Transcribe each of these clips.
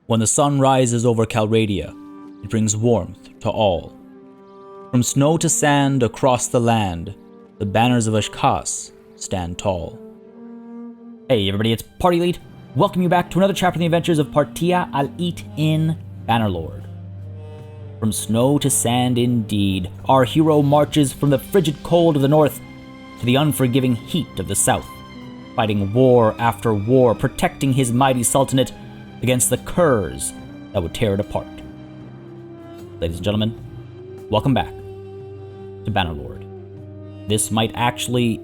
When the sun rises over Calradia, it brings warmth to all. From snow to sand across the land, the banners of Ashkas stand tall. Hey everybody, it's Party Elite. Welcome you back to another chapter in the adventures of Partia al-Eat in Bannerlord. From snow to sand indeed, our hero marches from the frigid cold of the north to the unforgiving heat of the south, fighting war after war, protecting his mighty sultanate against the curs that would tear it apart. Ladies and gentlemen, welcome back to Bannerlord. This might actually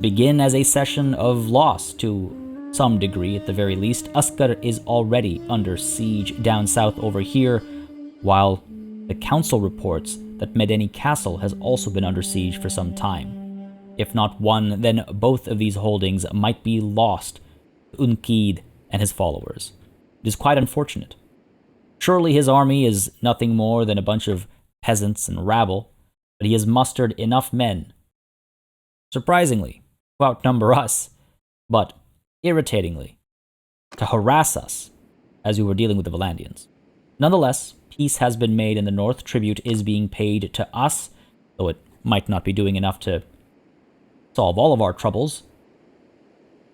begin as a session of loss to some degree at the very least. Uskar is already under siege down south over here, while the council reports that Medeni Castle has also been under siege for some time. If not one, then both of these holdings might be lost to Unkid and his followers. It is quite unfortunate. Surely his army is nothing more than a bunch of peasants and rabble, but he has mustered enough men, surprisingly, to outnumber us, but irritatingly, to harass us as we were dealing with the Valandians. Nonetheless, peace has been made in the north. Tribute is being paid to us, though it might not be doing enough to solve all of our troubles.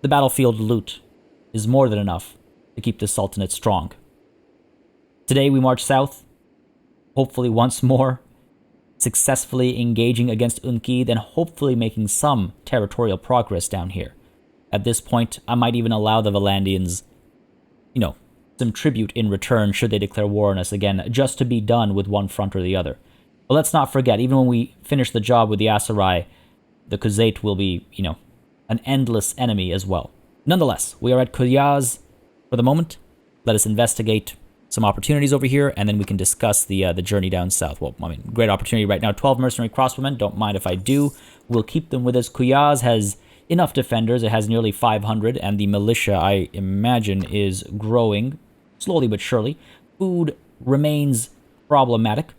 The battlefield loot is more than enough to keep the Sultanate strong. Today we march south, hopefully once more, successfully engaging against Unkid and hopefully making some territorial progress down here. At this point, I might even allow the Valandians, some tribute in return should they declare war on us again, just to be done with one front or the other. But let's not forget, even when we finish the job with the Aserai, the Khuzait will be, an endless enemy as well. Nonetheless, we are at Kuyaz for the moment. Let us investigate some opportunities over here, and then we can discuss the journey down south. Well, great opportunity right now. 12 mercenary crossbowmen. Don't mind if I do. We'll keep them with us. Kuyaz has enough defenders. It has nearly 500, and the militia, I imagine, is growing slowly but surely. Food remains problematic,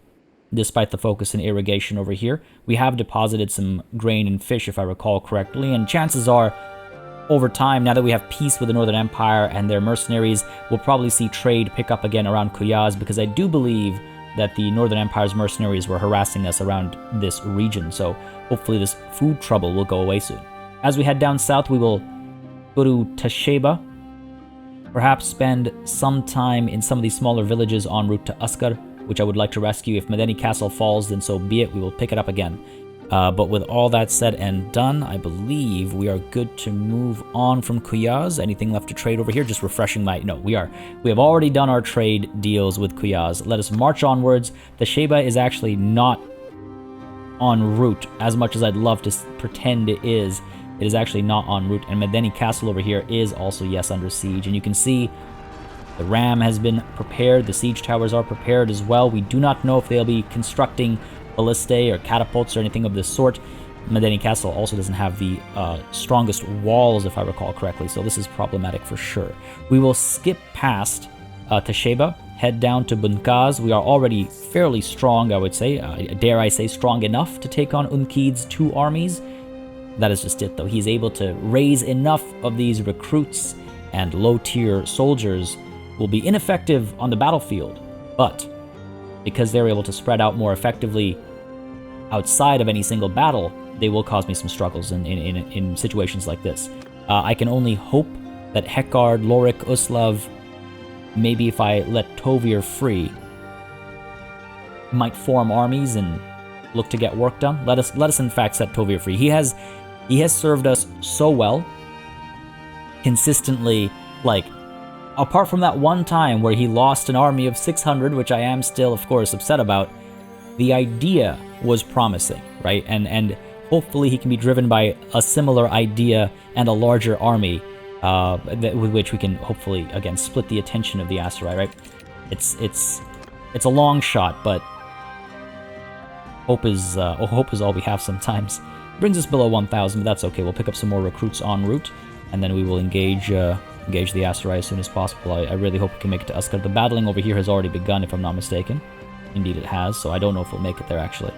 despite the focus in irrigation over here. We have deposited some grain and fish, if I recall correctly, and chances are, over time, now that we have peace with the Northern Empire and their mercenaries, we'll probably see trade pick up again around Kuyaz, because I do believe that the Northern Empire's mercenaries were harassing us around this region, so hopefully this food trouble will go away soon. As we head down south, we will go to Tasheba, perhaps spend some time in some of these smaller villages en route to Uskar, which I would like to rescue. If Medeni Castle falls, then so be it. We will pick it up again. But with all that said and done, I believe we are good to move on from Kuyaz. Anything left to trade over here? Just refreshing my... No, we have already done our trade deals with Kuyaz. Let us march onwards. The Sheba is actually not en route, as much as I'd love to pretend it is. It is actually not en route. And Medeni Castle over here is also, yes, under siege. And you can see the ram has been prepared. The siege towers are prepared as well. We do not know if they'll be constructing ballistae or catapults or anything of this sort. Medeni Castle also doesn't have the strongest walls, if I recall correctly, so this is problematic for sure. We will skip past Tasheba, head down to Bunkaz. We are already fairly strong, I would say. Dare I say strong enough to take on Unkid's two armies? That is just it, though. He's able to raise enough of these recruits, and low-tier soldiers will be ineffective on the battlefield, but because they're able to spread out more effectively outside of any single battle, they will cause me some struggles in situations like this. I can only hope that Hekard, Lorik, Uslav, maybe if I let Tovir free, might form armies and look to get work done. Let us in fact set Tovir free. He has served us so well, consistently, apart from that one time where he lost an army of 600, which I am still, of course, upset about, the idea was promising, right? And hopefully he can be driven by a similar idea and a larger army with which we can hopefully, again, split the attention of the Aserai, right? It's a long shot, but hope is all we have sometimes. Brings us below 1,000, but that's okay. We'll pick up some more recruits en route, and then we will engage the Aserai as soon as possible. I really hope we can make it to Uskar. The battling over here has already begun, if I'm not mistaken. Indeed it has, so I don't know if we'll make it there, actually.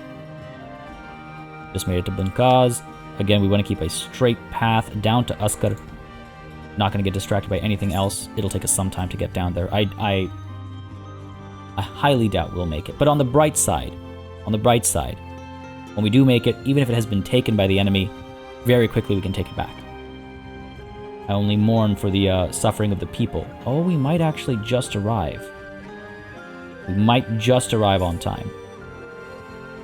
Just made it to Bunkaz. Again, we want to keep a straight path down to Uskar. Not going to get distracted by anything else. It'll take us some time to get down there. I highly doubt we'll make it. But on the bright side, when we do make it, even if it has been taken by the enemy, very quickly we can take it back. I only mourn for the suffering of the people. Oh, we might actually just arrive. We might just arrive on time.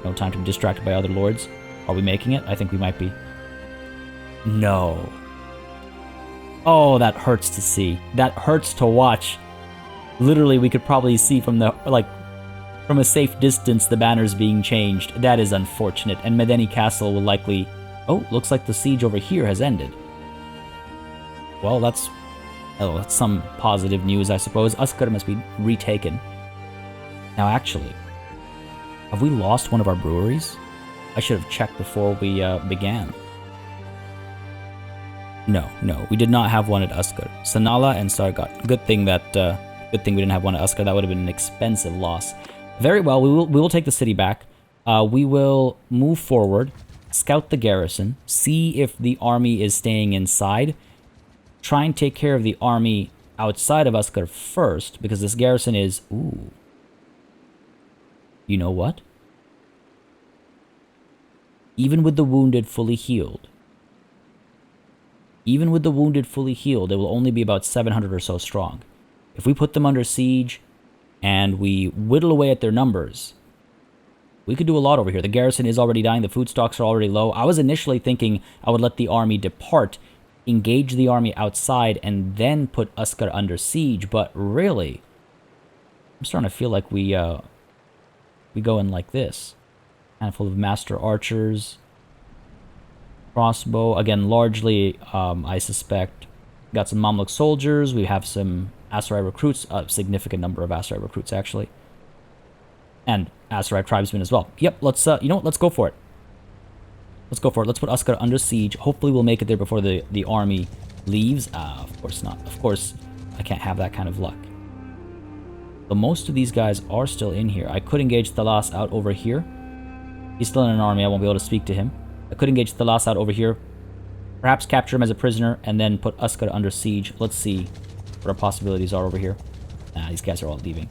No time to be distracted by other lords. Are we making it? I think we might be. No. Oh, that hurts to see. That hurts to watch. Literally, we could probably see from the, from a safe distance the banners being changed. That is unfortunate, and Medeni Castle will likely... Oh, looks like the siege over here has ended. Well, that's some positive news, I suppose. Uskar must be retaken. Now, actually, have we lost one of our breweries? I should have checked before we began. No, we did not have one at Uskar. Sanala and Sargat. Good thing we didn't have one at Uskar. That would have been an expensive loss. Very well, we will take the city back. We will move forward, scout the garrison, see if the army is staying inside. Try and take care of the army outside of Uskar first, because this garrison is... Ooh. You know what? Even with the wounded fully healed, it will only be about 700 or so strong. If we put them under siege and we whittle away at their numbers, we could do a lot over here. The garrison is already dying. The food stocks are already low. I was initially thinking I would let the army depart, engage the army outside, and then put Uskar under siege. But really, I'm starting to feel like we go in like this. Handful of master archers. Crossbow. Again, largely, I suspect, got some Mamluk soldiers. We have some Aserai recruits. A significant number of Aserai recruits, actually. And Aserai tribesmen as well. Yep, let's, you know what? Let's go for it. Let's go for it. Let's put Uskar under siege. Hopefully we'll make it there before the army leaves. Of course not. Of course, I can't have that kind of luck. But most of these guys are still in here. I could engage Thalas out over here. He's still in an army. I won't be able to speak to him. I could engage Thalas out over here. Perhaps capture him as a prisoner and then put Uskar under siege. Let's see what our possibilities are over here. Nah, these guys are all leaving.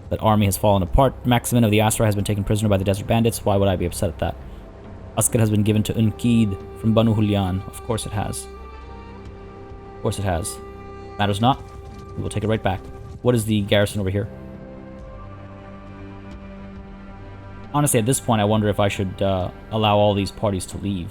That army has fallen apart. Maximin of the Aserai has been taken prisoner by the desert bandits. Why would I be upset at that? Uskar has been given to Unkid from Banu Hulyan. Of course it has. Of course it has. Matters not. We will take it right back. What is the garrison over here? Honestly, at this point, I wonder if I should allow all these parties to leave.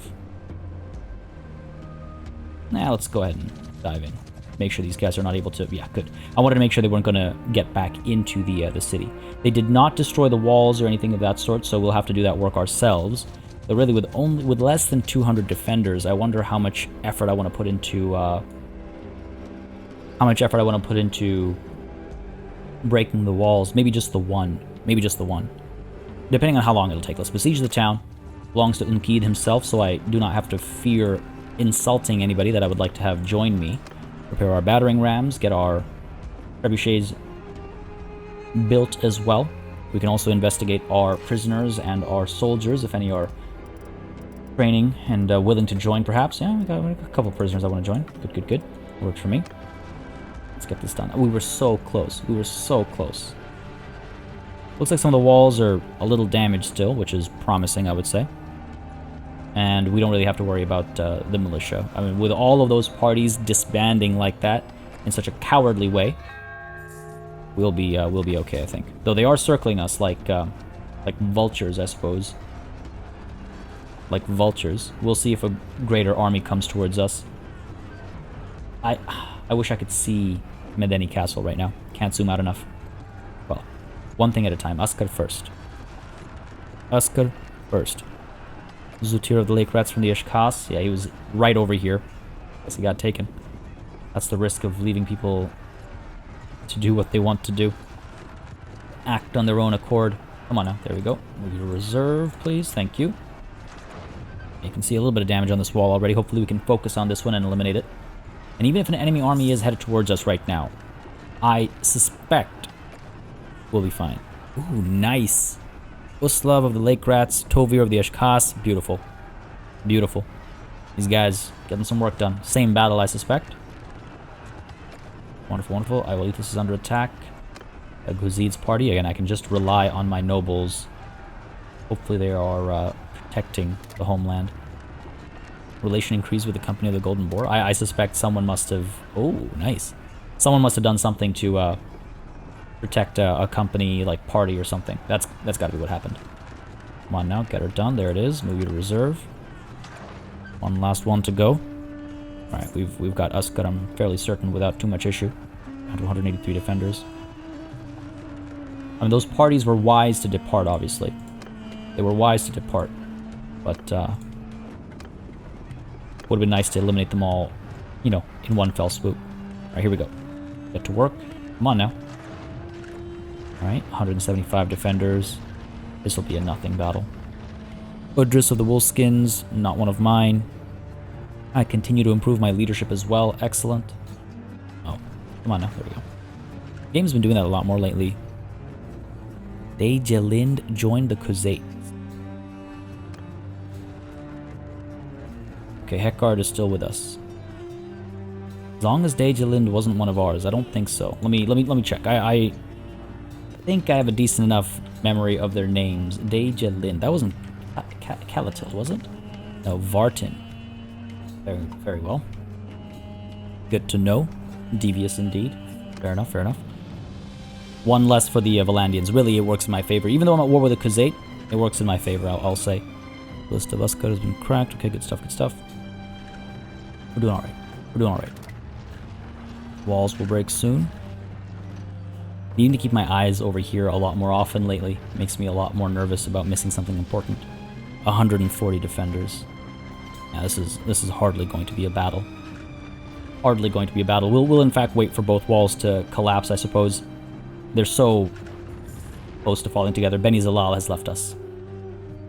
Nah, let's go ahead and dive in. Make sure these guys are not able to... Yeah, good. I wanted to make sure they weren't going to get back into the city. They did not destroy the walls or anything of that sort, so we'll have to do that work ourselves. But really, with less than 200 defenders, I wonder how much effort I want to put into... breaking the walls. Maybe just the one. Maybe just the one. Depending on how long it'll take. Let's besiege the town. Belongs to Unkid himself, so I do not have to fear insulting anybody that I would like to have join me. Prepare our battering rams, get our trebuchets built as well. We can also investigate our prisoners and our soldiers, if any are training and willing to join, perhaps. Yeah, we got a couple prisoners I want to join. Good. Works for me. Let's get this done. We were so close. We were so close. Looks like some of the walls are a little damaged still, which is promising, I would say. And we don't really have to worry about the militia. I mean, with all of those parties disbanding like that in such a cowardly way, we'll be okay, I think. Though they are circling us like vultures, I suppose. Like vultures. We'll see if a greater army comes towards us. I wish I could see Medeni Castle right now. Can't zoom out enough. Well, one thing at a time. Uskar first. Uskar first. Zutir of the Lake Rats from the Ishkas. Yeah, he was right over here. Guess he got taken. That's the risk of leaving people to do what they want to do. Act on their own accord. Come on now. There we go. Move your reserve, please. Thank you. You can see a little bit of damage on this wall already. Hopefully we can focus on this one and eliminate it. And even if an enemy army is headed towards us right now, I suspect we'll be fine. Ooh, nice. Uslav of the Lake Rats, Tovir of the Ashkas. Beautiful. Beautiful. These guys getting some work done. Same battle, I suspect. Wonderful, wonderful. Iolithus is under attack. Guzid's party. Again, I can just rely on my nobles. Hopefully they are protecting the homeland. Relation increased with the Company of the Golden Boar. I suspect someone must have... Oh, nice. Someone must have done something to protect a company, like, party or something. That's got to be what happened. Come on now, get her done. There it is. Move you to reserve. One last one to go. Alright, we've got Uskut, I'm fairly certain, without too much issue. 183 defenders. I mean, those parties were wise to depart, obviously. They were wise to depart. But, would have been nice to eliminate them all, you know, in one fell swoop. Alright, here we go. Get to work. Come on now. Alright, 175 defenders. This will be a nothing battle. Udris of the Wolfskins, not one of mine. I continue to improve my leadership as well. Excellent. Oh, come on now. There we go. The game's been doing that a lot more lately. Dejalind joined the Khuzait. Okay, Hekard is still with us. As long as Dejalind wasn't one of ours, I don't think so. Let me check. I think I have a decent enough memory of their names. Dejalind. That wasn't Calatil, was it? No, Vartin. Very, very well. Good to know. Devious indeed. Fair enough, fair enough. One less for the Valandians. Really, it works in my favor. Even though I'm at war with the Khuzait, it works in my favor, I'll say. List of Uskut has been cracked. Okay, good stuff, good stuff. We're doing alright. We're doing alright. Walls will break soon. Needing to keep my eyes over here a lot more often lately makes me a lot more nervous about missing something important. 140 defenders. Yeah, this is hardly going to be a battle. Hardly going to be a battle. We'll in fact wait for both walls to collapse, I suppose. They're so close to falling together. Beni Zalal has left us.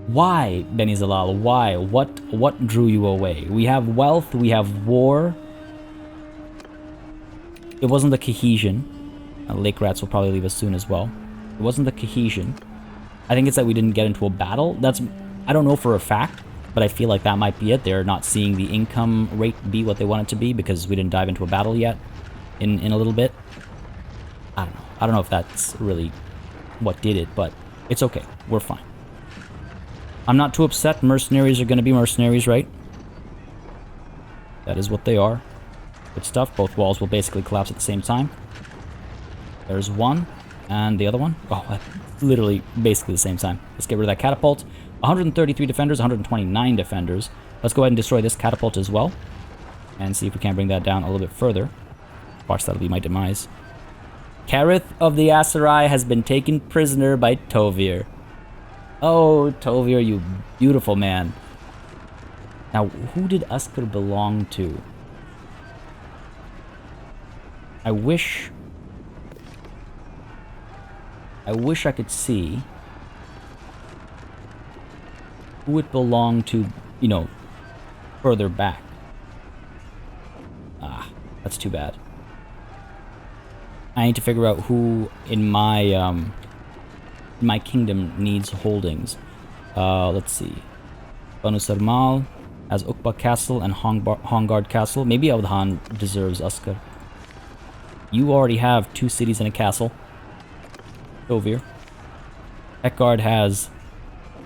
Why, Beni Zalal? Why? What drew you away? We have wealth, we have war. It wasn't the cohesion. Lake Rats will probably leave us soon as well. It wasn't the cohesion. I think it's that we didn't get into a battle. I don't know for a fact, but I feel like that might be it. They're not seeing the income rate be what they want it to be because we didn't dive into a battle yet in a little bit. I don't know. I don't know if that's really what did it, but it's okay. We're fine. I'm not too upset. Mercenaries are going to be mercenaries, right? That is what they are. Good stuff. Both walls will basically collapse at the same time. There's one, and the other one. Oh, literally basically the same time. Let's get rid of that catapult. 133 defenders, 129 defenders. Let's go ahead and destroy this catapult as well. And see if we can bring that down a little bit further. Watch, that'll be my demise. Kareth of the Aserai has been taken prisoner by Tovir. Oh, Tovir, you beautiful man. Now, who did Uskut belong to? I wish I could see who it belonged to, you know, further back. Ah, that's too bad. I need to figure out who in my kingdom needs holdings. Let's see. Banu Sarmal has Ukba Castle and Hongard Castle. Maybe Audhan deserves Uskut. You already have 2 cities and a castle. Tovir. Hekard has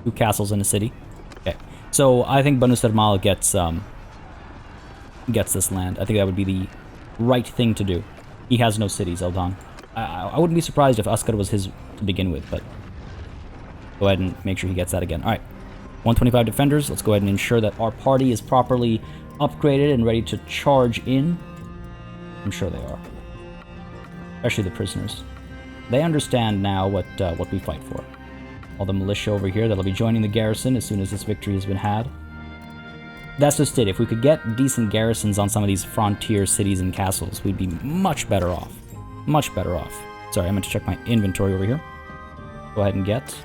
2 castles and a city. Okay. So I think Banu Sarmal gets this land. I think that would be the right thing to do. He has no cities, Eldon. I wouldn't be surprised if Uskut was his to begin with, but go ahead and make sure he gets that again. Alright. 125 defenders. Let's go ahead and ensure that our party is properly upgraded and ready to charge in. I'm sure they are. Especially the prisoners. They understand now what we fight for. All the militia over here that'll be joining the garrison as soon as this victory has been had. That's just it. If we could get decent garrisons on some of these frontier cities and castles, we'd be much better off. Much better off. Sorry, I meant to check my inventory over here. Go ahead and get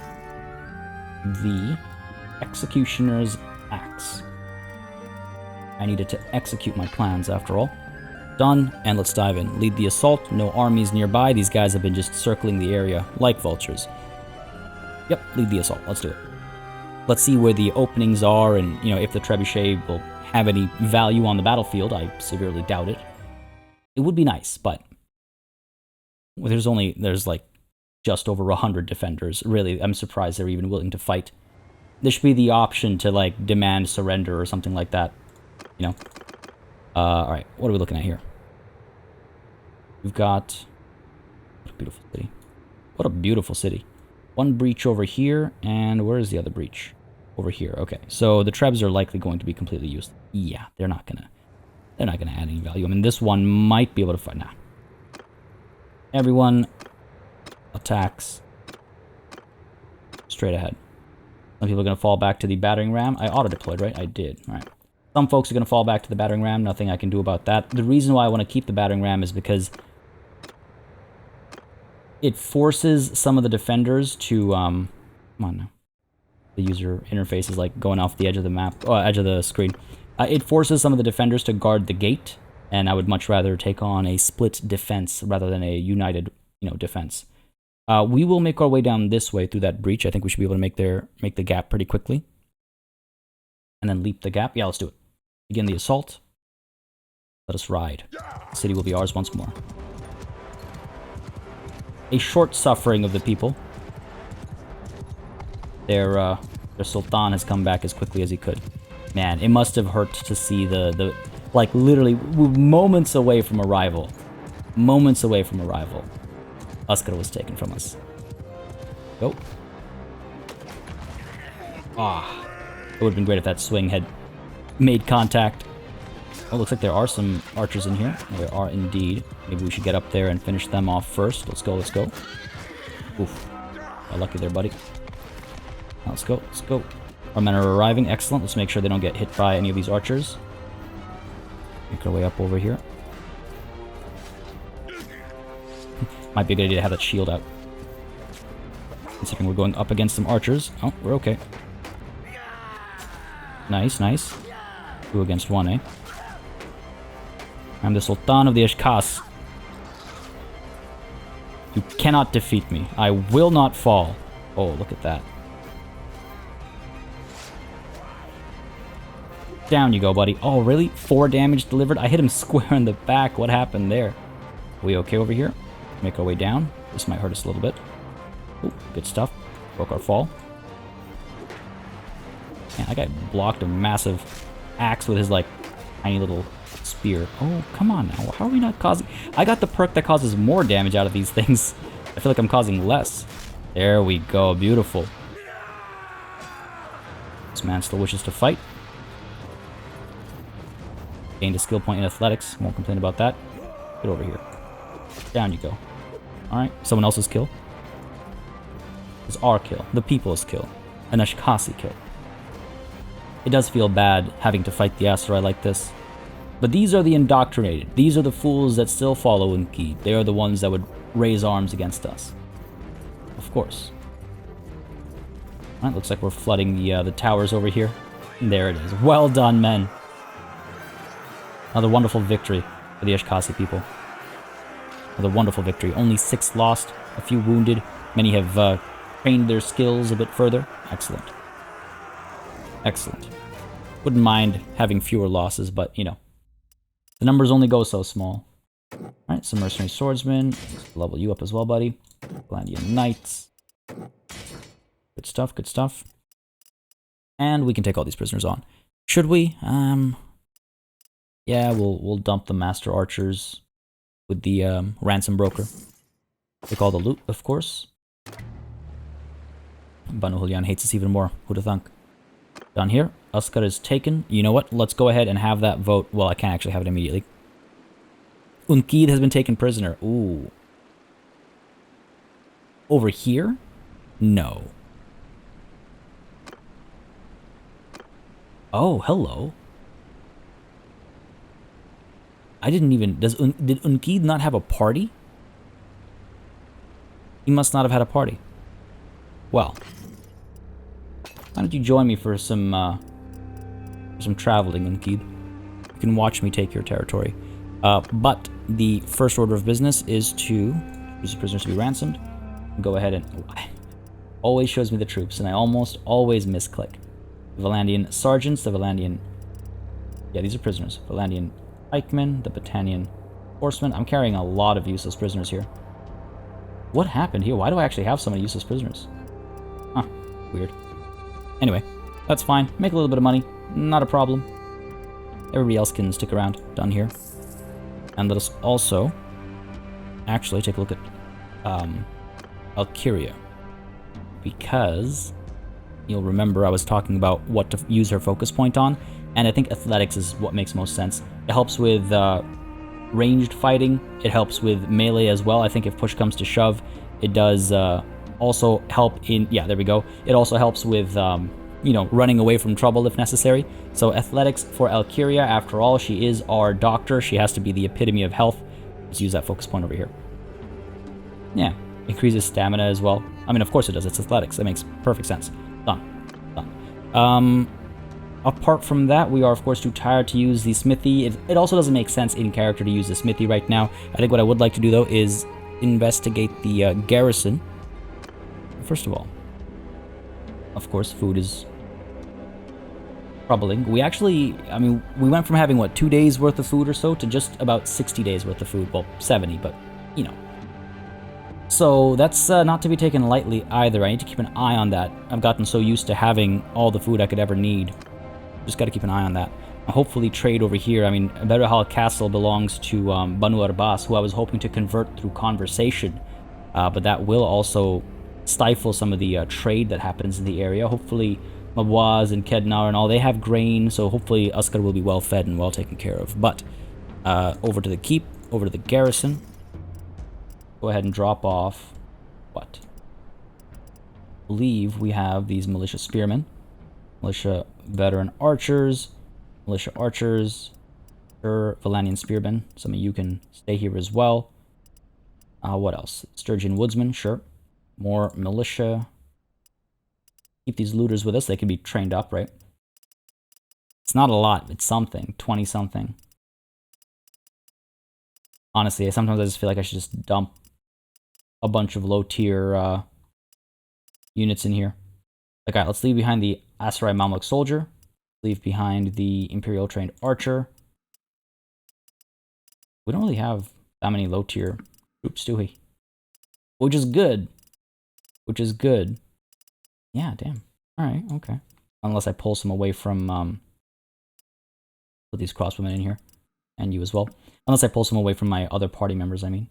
the Executioner's Axe. I needed to execute my plans after all. Done, and let's dive in. Lead the assault. No armies nearby. These guys have been just circling the area like vultures. Yep, lead the assault. Let's do it. Let's see where the openings are and, you know, if the trebuchet will have any value on the battlefield. I severely doubt it. It would be nice, but there's like just over 100 defenders. Really, I'm surprised they're even willing to fight. There should be the option to like demand surrender or something like that. You know. All right, what are we looking at here? We've got what a beautiful city. What a beautiful city. One breach over here, and where is the other breach? Over here. Okay, so the trebs are likely going to be completely useless. Yeah, they're not gonna add any value. I mean, this one might be able to fight. Nah. Everyone attacks straight ahead. Some people are gonna fall back to the battering ram. I auto-deployed, right? I did. All right. Some folks are gonna fall back to the battering ram. Nothing I can do about that. The reason why I want to keep the battering ram is because it forces some of the defenders to come on now. The user interface is like going off the edge of the map, edge of the screen. It forces some of the defenders to guard the gate, and I would much rather take on a split defense rather than a united, defense. We will make our way down this way through that breach. I think we should be able to make the gap pretty quickly, and then leap the gap. Yeah, let's do it. Begin the assault. Let us ride. The city will be ours once more. A short suffering of the people. Their sultan has come back as quickly as he could. Man, it must have hurt to see the like literally moments away from arrival. Moments away from arrival. Aserai was taken from us. Go. Ah. It would have been great if that swing had made contact. Oh, looks like there are some archers in here. There are indeed. Maybe we should get up there and finish them off first. Let's go, let's go. Oof. Got lucky there, buddy. Now let's go, let's go. Our men are arriving. Excellent. Let's make sure they don't get hit by any of these archers. Make our way up over here. Might be a good idea to have that shield out. Considering we're going up against some archers. Oh, we're okay. Nice, nice. 2 against 1, eh? I'm the Sultan of the Ashkas. You cannot defeat me. I will not fall. Oh, look at that. Down you go, buddy. Oh, really? 4 damage delivered? I hit him square in the back. What happened there? Are we okay over here? Make our way down. This might hurt us a little bit. Ooh, good stuff. Broke our fall. Man, that guy blocked a massive axe with his, like, tiny little spear. Oh, come on now. How are we not causing... I got the perk that causes more damage out of these things. I feel like I'm causing less. There we go. Beautiful. This man still wishes to fight. Gained a skill point in athletics. Won't complain about that. Get over here. Down you go. Alright, someone else's kill. It's our kill. The people's kill. An Ashkasi kill. It does feel bad having to fight the Aserai like this. But these are the indoctrinated. These are the fools that still follow Unkid. They are the ones that would raise arms against us. Of course. Alright, looks like we're flooding the towers over here. And there it is. Well done, men. Another wonderful victory for the Ashkasi people. Another wonderful victory. Only 6 lost, a few wounded. Many have trained their skills a bit further. Excellent. Excellent. Wouldn't mind having fewer losses, but, the numbers only go so small. Alright, some mercenary swordsmen. Let's level you up as well, buddy. Atlantean knights. Good stuff, good stuff. And we can take all these prisoners on. Should we? Yeah, we'll dump the master archers with the ransom broker. Take all the loot, of course. Banu Hulyan hates us even more. Who'd have thunk? Down here, Aserai is taken. You know what? Let's go ahead and have that vote. Well, I can't actually have it immediately. Unkid has been taken prisoner. Ooh. Over here? No. Oh, hello. I didn't even... Did Unkid not have a party? He must not have had a party. Well. Why don't you join me for some traveling, Unkid? You can watch me take your territory. But the first order of business is to use the prisoners to be ransomed. Go ahead and... always shows me the troops, and I almost always misclick. The Valandian sergeants, the Valandian Yeah, these are prisoners. Valandian pikemen, the Battanian horsemen. I'm carrying a lot of useless prisoners here. What happened here? Why do I actually have so many useless prisoners? Huh, weird. Anyway, that's fine. Make a little bit of money. Not a problem. Everybody else can stick around. Done here. And let us also actually take a look at Alkyria. Because you'll remember I was talking about what to use her focus point on, and I think athletics is what makes most sense. It helps with ranged fighting. It helps with melee as well. I think if push comes to shove, it does also help in... Yeah, there we go. It also helps with, you know, running away from trouble if necessary. So athletics for Alkyria. After all, she is our doctor. She has to be the epitome of health. Let's use that focus point over here. Yeah, increases stamina as well. I mean, of course it does. It's athletics. That makes perfect sense. Done. Apart from that, we are, of course, too tired to use the smithy. It also doesn't make sense in character to use the smithy right now. I think what I would like to do, though, is investigate the garrison. First of all, of course, food is troubling. We actually, I mean, we went from having, what, 2 days worth of food or so to just about 60 days worth of food. Well, 70, but, you know. So that's not to be taken lightly either. I need to keep an eye on that. I've gotten so used to having all the food I could ever need. Just got to keep an eye on that. I'll hopefully trade over here. I mean, Berahal Castle belongs to Banu Arbas, who I was hoping to convert through conversation. But that will also stifle some of the trade that happens in the area. Hopefully Mabwaz and Kednar and all, they have grain, so hopefully Uskar will be well fed and well taken care of. But over to the keep, over to the garrison. Go ahead and drop off what? I believe we have these militia spearmen, militia veteran archers, militia archers, sure, Valanian spearmen. Some of you can stay here as well. What else? Sturgeon woodsmen, sure. More militia. Keep these looters with us. They can be trained up, right? It's not a lot. It's something. 20-something. Honestly, sometimes I just feel like I should just dump a bunch of low-tier units in here. Okay, let's leave behind the Aserai Mamluk soldier. Leave behind the Imperial trained archer. We don't really have that many low-tier troops, do we? Which is good. Which is good. Yeah, damn. Alright, okay. Unless I pull some away from... put these crossbowmen in here. And you as well. Unless I pull some away from my other party members, I mean.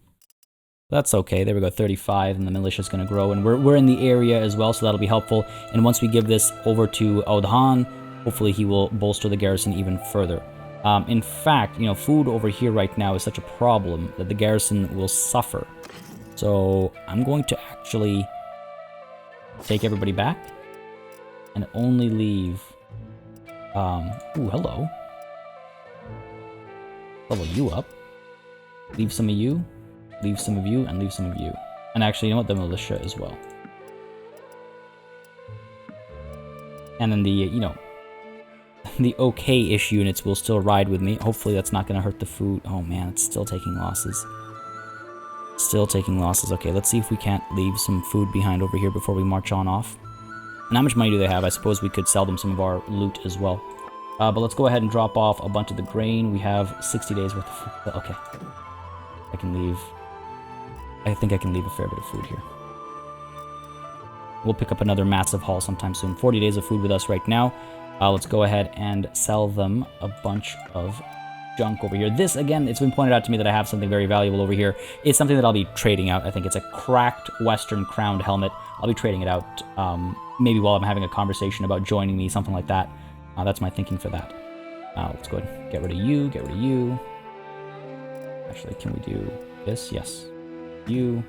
That's okay. There we go, 35, and the militia's going to grow. And we're in the area as well, so that'll be helpful. And once we give this over to Audhan, hopefully he will bolster the garrison even further. In fact, you know, food over here right now is such a problem that the garrison will suffer. So I'm going to actually take everybody back and only leave... ooh, hello. Level you up. Leave some of you. Leave some of you, and leave some of you. And actually, you know what? The militia as well. And then the, you know, the okay-ish units will still ride with me. Hopefully that's not going to hurt the food. Oh man, it's still taking losses. Still taking losses. Okay, let's see if we can't leave some food behind over here before we march on off. And how much money do they have? I suppose we could sell them some of our loot as well. But let's go ahead and drop off a bunch of the grain. We have 60 days worth of food. Okay. I can leave... I think I can leave a fair bit of food here. We'll pick up another massive haul sometime soon. 40 days of food with us right now. Let's go ahead and sell them a bunch of junk over here. This, again, it's been pointed out to me that I have something very valuable over here. It's something that I'll be trading out. I think it's a cracked Western crowned helmet. I'll be trading it out maybe while I'm having a conversation about joining me, something like that. That's my thinking for that. Let's go ahead and get rid of you, get rid of you. Actually, can we do this? Yes. You.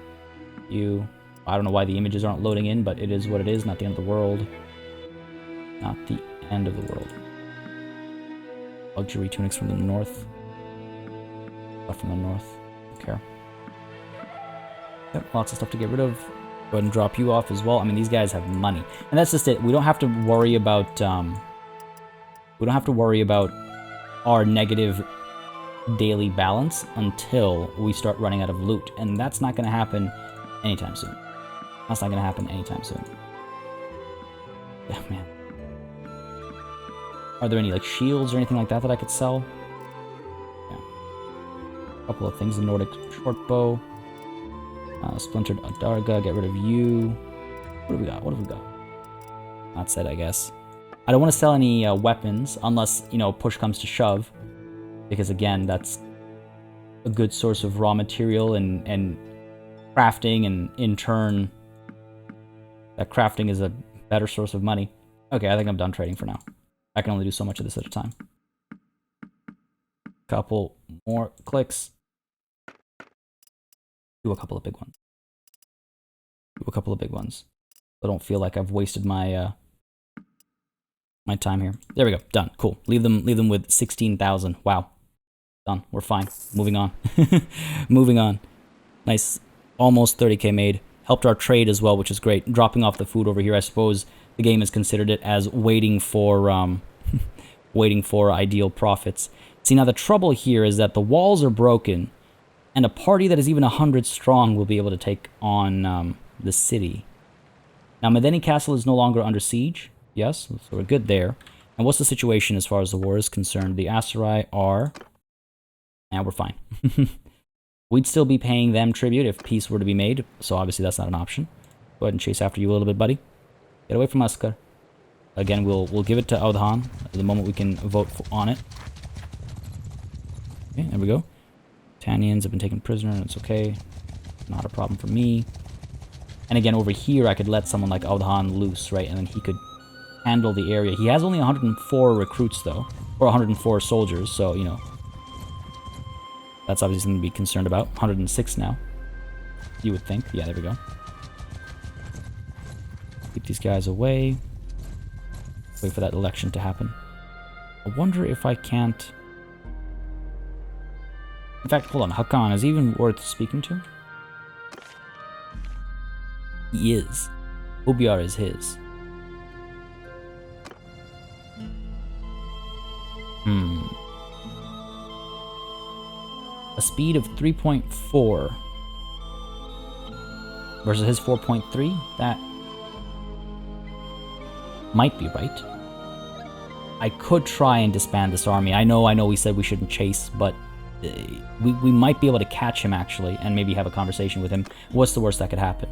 I don't know why the images aren't loading in, but it is what it is. Not the end of the world. Not the end of the world. Luxury tunics from the north. Stuff from the north. Don't care. Yep, lots of stuff to get rid of. Go ahead and drop you off as well. I mean, these guys have money. And that's just it. We don't have to worry about... we don't have to worry about our negative daily balance until we start running out of loot. And that's not going to happen anytime soon. That's not going to happen anytime soon. Yeah, man. Are there any like shields or anything like that that I could sell? Yeah. A couple of things. The Nordic shortbow. Splintered Adarga. Get rid of you. What have we got? What have we got? That's it, I guess. I don't want to sell any weapons unless, you know, push comes to shove. Because again, that's a good source of raw material and crafting, and in turn, that crafting is a better source of money. Okay, I think I'm done trading for now. I can only do so much of this at a time. Couple more clicks. Do a couple of big ones. Do a couple of big ones. I don't feel like I've wasted my my time here. There we go. Done. Cool. Leave them with 16,000. Wow. Done. We're fine. Moving on. Moving on. Nice. Almost 30k made. Helped our trade as well, which is great. Dropping off the food over here. I suppose the game has considered it as waiting for waiting for ideal profits. See, now the trouble here is that the walls are broken, and a party that is even 100 strong will be able to take on the city. Now, Medeni Castle is no longer under siege. Yes, so we're good there. And what's the situation as far as the war is concerned? The Aserai are... and we're fine. We'd still be paying them tribute if peace were to be made, so obviously that's not an option. Go ahead and chase after you a little bit, buddy. Get away from Uskar. Again, we'll give it to Audhan at the moment we can vote on it. Okay, there we go. Tanians have been taken prisoner, and it's okay. Not a problem for me. And again, over here, I could let someone like Audhan loose, right? And then he could handle the area. He has only 104 recruits, though. Or 104 soldiers, so, you know. That's obviously something to be concerned about. 106 now. You would think. Yeah, there we go. Keep these guys away. Wait for that election to happen. I wonder if I can't... In fact, hold on. Hakan, is he even worth speaking to? He is. Ubiar is his. A speed of 3.4 versus his 4.3? That might be right. I could try and disband this army. I know we said we shouldn't chase, but we might be able to catch him, actually, and maybe have a conversation with him. What's the worst that could happen?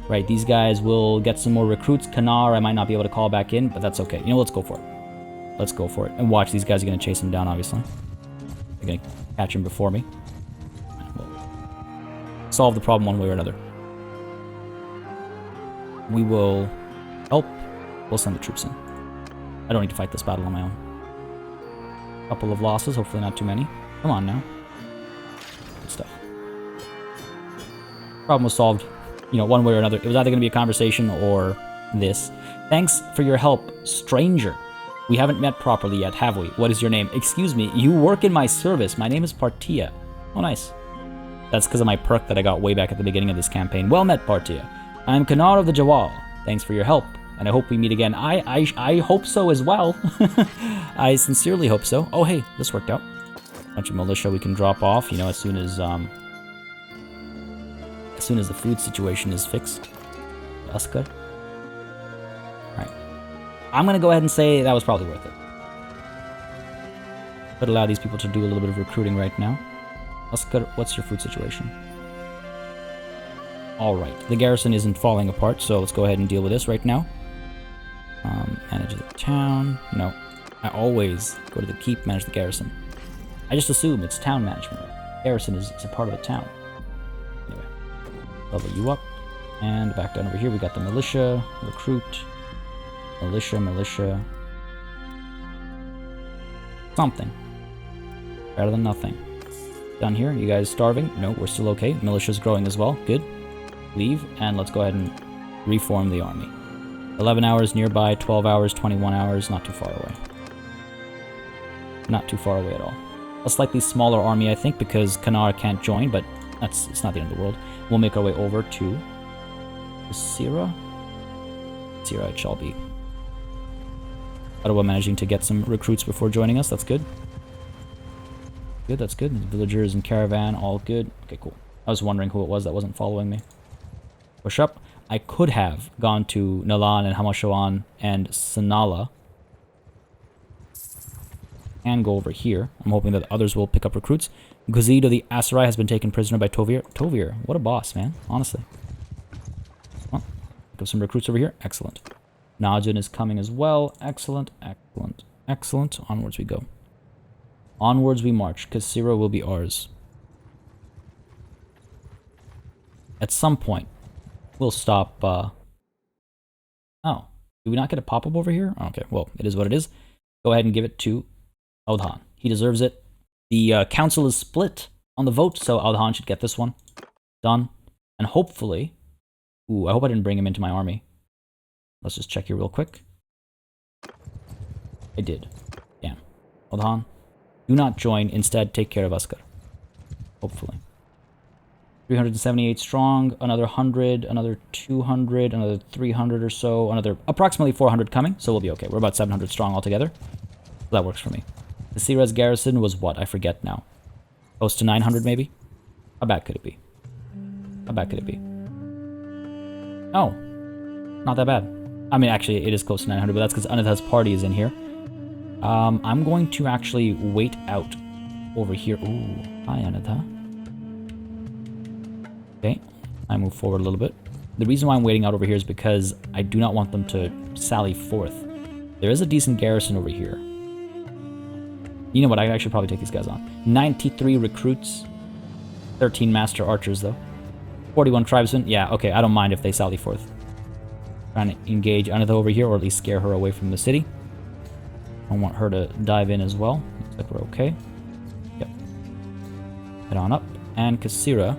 Right, these guys will get some more recruits. Kanar, I might not be able to call back in, but that's okay. You know, let's go for it. Let's go for it. And watch, these guys are going to chase him down, obviously. They're going to catch him before me. We'll solve the problem one way or another. We will help. We'll send the troops in. I don't need to fight this battle on my own. Couple of losses, hopefully not too many. Come on now. Good stuff. Problem was solved, you know, one way or another. It was either going to be a conversation or this. Thanks for your help, stranger. We haven't met properly yet, have we? What is your name? Excuse me, you work in my service. My name is Partia. Oh, nice. That's because of my perk that I got way back at the beginning of this campaign. Well met, Partia. I'm Kanar of the Jawal. Thanks for your help, and I hope we meet again. I hope so as well. I sincerely hope so. Oh, hey, this worked out. Bunch of militia we can drop off, you know, as soon as the food situation is fixed. Uskar. Alright. I'm gonna go ahead and say that was probably worth it. Could allow these people to do a little bit of recruiting right now. Uskar, what's your food situation? Alright. The garrison isn't falling apart, so let's go ahead and deal with this right now. Manage the town. No. I always go to the keep, manage the garrison. I just assume it's town management. Garrison is a part of the town. Anyway. Level you up. And back down over here, we got the militia, recruit, militia. Something. Better than nothing. Down here, you guys starving? No, we're still okay. Militia's growing as well. Good. Leave, and let's go ahead and reform the army. 11 hours nearby, 12 hours, 21 hours, not too far away. Not too far away at all. A slightly smaller army, I think, because Kanar can't join, but it's not the end of the world. We'll make our way over to Aserai. Aserai it shall be. Ottawa managing to get some recruits before joining us. That's good. Good, that's good. Villagers and caravan, all good. Okay, cool. I was wondering who it was that wasn't following me. Push up. I could have gone to Nalan and Hamashawan and Sanala. can go over here. I'm hoping that others will pick up recruits. Guzido the Aserai has been taken prisoner by Tovir. Tovir, what a boss, man. Honestly. Well, pick up some recruits over here. Excellent. Najin is coming as well. Excellent, excellent, excellent. Onwards we go. Onwards we march. Kasira will be ours. At some point, we'll stop, Oh. Do we not get a pop-up over here? Okay, well, it is what it is. Go ahead and give it to Audhan. He deserves it. The council is split on the vote, so Audhan should get this one done. And hopefully... Ooh, I hope I didn't bring him into my army. Let's just check here real quick. I did. Damn. Audhan, do not join. Instead, take care of Askar. Hopefully. 378 strong, another 100, another 200, another 300 or so, another approximately 400 coming, so we'll be okay. We're about 700 strong altogether. So that works for me. The Sira's garrison was what? I forget now. Close to 900 maybe? How bad could it be? How bad could it be? Oh, not that bad. I mean, actually, it is close to 900, but that's because Anatha's party is in here. I'm going to actually wait out over here. Ooh, hi, Anatha. Okay, I move forward a little bit. The reason why I'm waiting out over here is because I do not want them to sally forth. There is a decent garrison over here. You know what, I should probably take these guys on. 93 recruits. 13 master archers, though. 41 tribesmen. Yeah, okay, I don't mind if they sally forth. Trying to engage Anatha over here, or at least scare her away from the city. I want her to dive in as well. Looks like we're okay. Yep. Head on up. And Kasira.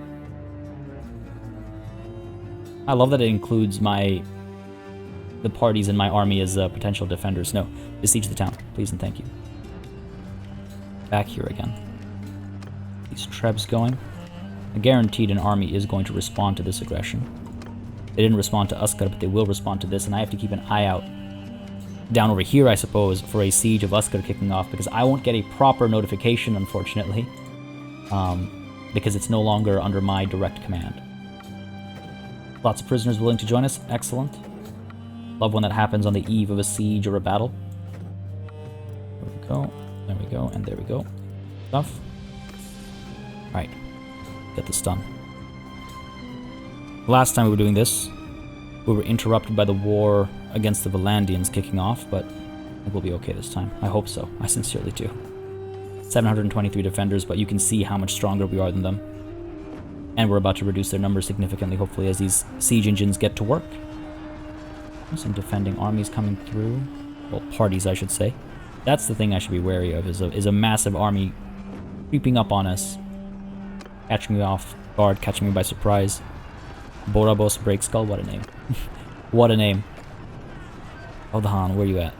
I love that it includes the parties in my army as potential defenders. No, besiege the town, please and thank you. Back here again. These trebs going. I guaranteed an army is going to respond to this aggression. They didn't respond to Uskar, but they will respond to this, and I have to keep an eye out down over here, I suppose, for a siege of Uskar kicking off, because I won't get a proper notification, unfortunately, because it's no longer under my direct command. Lots of prisoners willing to join us. Excellent. Love when that happens on the eve of a siege or a battle. There we go. There we go. And there we go. Stuff. Alright. Get this done. Last time we were doing this, we were interrupted by the war against the Valandians kicking off, but I think we'll be okay this time. I hope so. I sincerely do. 723 defenders, but you can see how much stronger we are than them. And we're about to reduce their numbers significantly, hopefully, as these siege engines get to work. Some defending armies coming through. Well, parties, I should say. That's the thing I should be wary of, is a massive army creeping up on us. Catching me off guard, catching me by surprise. Borabos Breakskull, what a name. What a name. Audhan, where you at?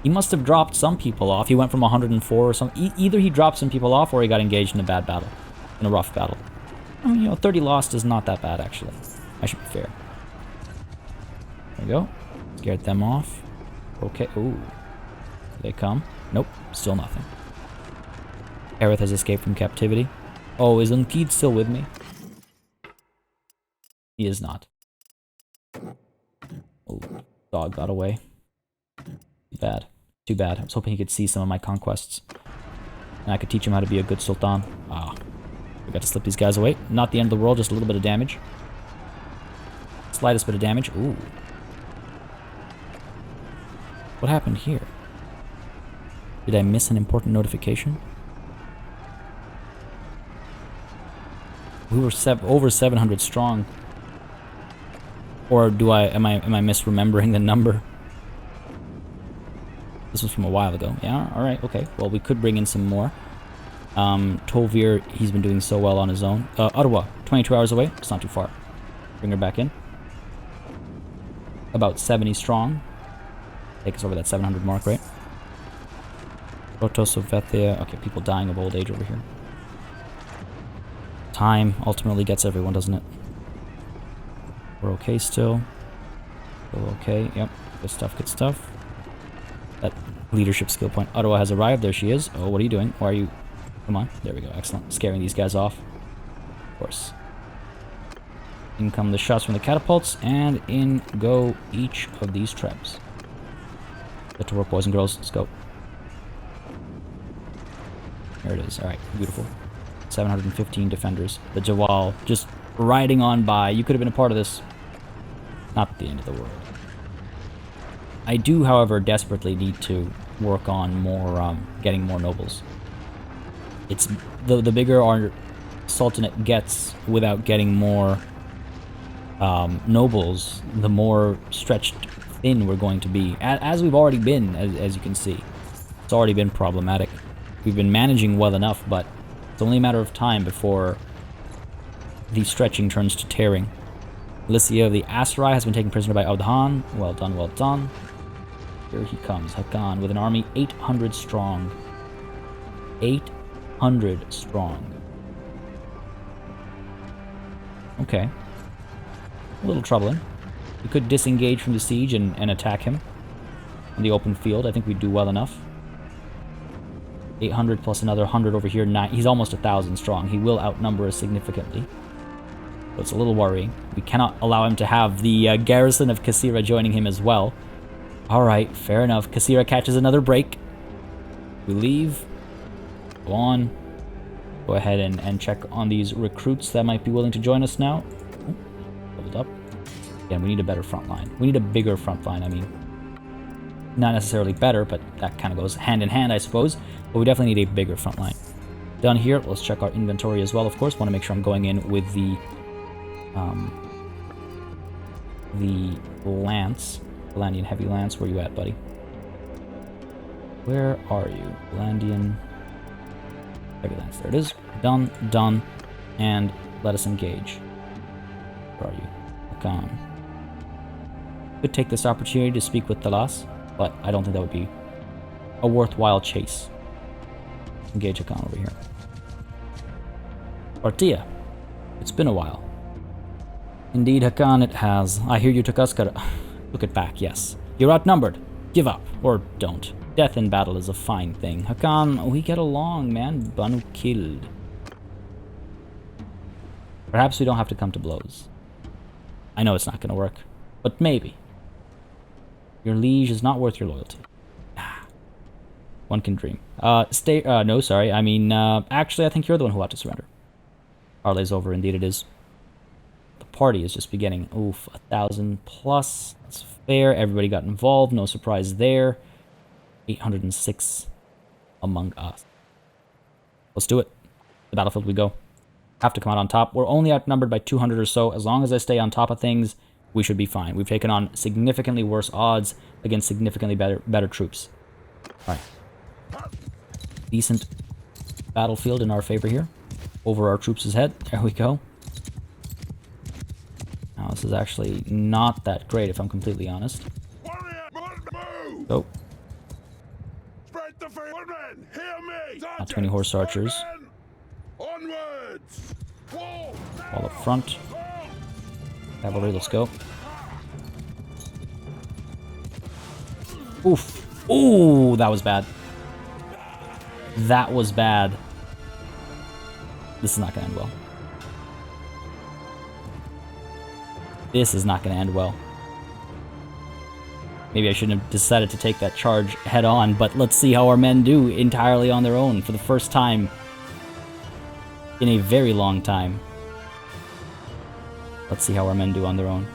He must have dropped some people off. He went from 104 or something. Either he dropped some people off or he got engaged in a bad battle. In a rough battle. I mean, you know, 30 lost is not that bad, actually. I should be fair. There we go. Scared them off. Okay. Ooh. They come. Nope. Still nothing. Aerith has escaped from captivity. Oh, is Unkid still with me? He is not. Oh, dog got away. Too bad. Too bad. I was hoping he could see some of my conquests. And I could teach him how to be a good sultan. Ah. We got to slip these guys away. Not the end of the world, just a little bit of damage. Slightest bit of damage. Ooh. What happened here? Did I miss an important notification? We were over 700 strong. Or am I misremembering the number? This was from a while ago. Yeah, alright, okay. Well, we could bring in some more. Tolvir, he's been doing so well on his own. Ottawa, 22 hours away. It's not too far. Bring her back in. About 70 strong. Take us over that 700 mark, right? Protosovethia. Okay, people dying of old age over here. Time ultimately gets everyone, doesn't it? We're okay still. Still okay. Yep. Good stuff, good stuff. That leadership skill point. Ottawa has arrived. There she is. Oh, what are you doing? Why are you... Come on. There we go. Excellent. Scaring these guys off. Of course. In come the shots from the catapults, and in go each of these trebs. Get to work, boys and girls. Let's go. There it is. Alright, beautiful. 715 defenders. The Jawal just riding on by. You could have been a part of this. Not the end of the world. I do, however, desperately need to work on more, getting more nobles. It's the bigger our Sultanate gets without getting more nobles, the more stretched thin we're going to be. As we've already been, as you can see. It's already been problematic. We've been managing well enough, but it's only a matter of time before the stretching turns to tearing. Lycia of the Aserai has been taken prisoner by Audhan. Well done, well done. Here he comes, Hakan, with an army 800 strong. 800 strong. Okay. A little troubling. We could disengage from the siege and attack him in the open field. I think we'd do well enough. 800 plus another 100 over here. He's almost 1,000 strong. He will outnumber us significantly. So it's a little worrying. We cannot allow him to have the garrison of Kasira joining him as well. Alright, fair enough. Kasira catches another break. We leave. Go on. Go ahead and check on these recruits that might be willing to join us now. Oh, leveled up. Again, we need a better front line. We need a bigger front line, I mean. Not necessarily better, but that kind of goes hand in hand, I suppose. But we definitely need a bigger front line. Down here, let's check our inventory as well, of course. Want to make sure I'm going in with the lance. Valandian heavy lance. Where you at, buddy? Where are you? Valandian heavy lance. There it is. Done, done. And let us engage. Where are you? Hakan. Could take this opportunity to speak with Talas, but I don't think that would be a worthwhile chase. Engage Hakan over here. Partia. It's been a while. Indeed, Hakan, it has. I hear you took Uskar. Look it back, yes. You're outnumbered. Give up, or don't. Death in battle is a fine thing. Hakan, we get along, man. Banu killed. Perhaps we don't have to come to blows. I know it's not going to work, but maybe. Your liege is not worth your loyalty. One can dream. No, sorry. I mean, actually, I think you're the one who ought to surrender. Parley's over, indeed it is. The party is just beginning. Oof, 1,000 plus. That's fair. Everybody got involved. No surprise there. 806 among us. Let's do it. The battlefield we go. Have to come out on top. We're only outnumbered by 200 or so. As long as I stay on top of things, we should be fine. We've taken on significantly worse odds against significantly better troops. All right. Decent battlefield in our favor here. Over our troops' head. There we go. Now, this is actually not that great, if I'm completely honest. Oh. 20 horse archers. All up front. Cavalry, let's go. Oof. Ooh, that was bad. That was bad. This is not going to end well. This is not going to end well. Maybe I shouldn't have decided to take that charge head on, but let's see how our men do entirely on their own for the first time in a very long time. Let's see how our men do on their own.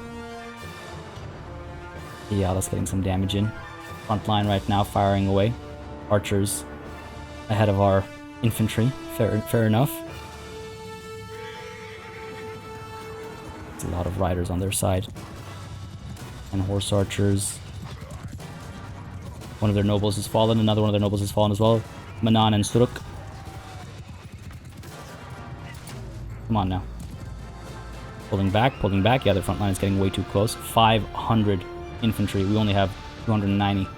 Yeah, that's getting some damage in. Front line right now firing away. Archers ahead of our infantry. Fair enough. It's a lot of riders on their side. And horse archers. One of their nobles has fallen. Another one of their nobles has fallen as well. Manan and Suruk. Come on now. Pulling back, pulling back. Yeah, the front line is getting way too close. 500 infantry. We only have 290.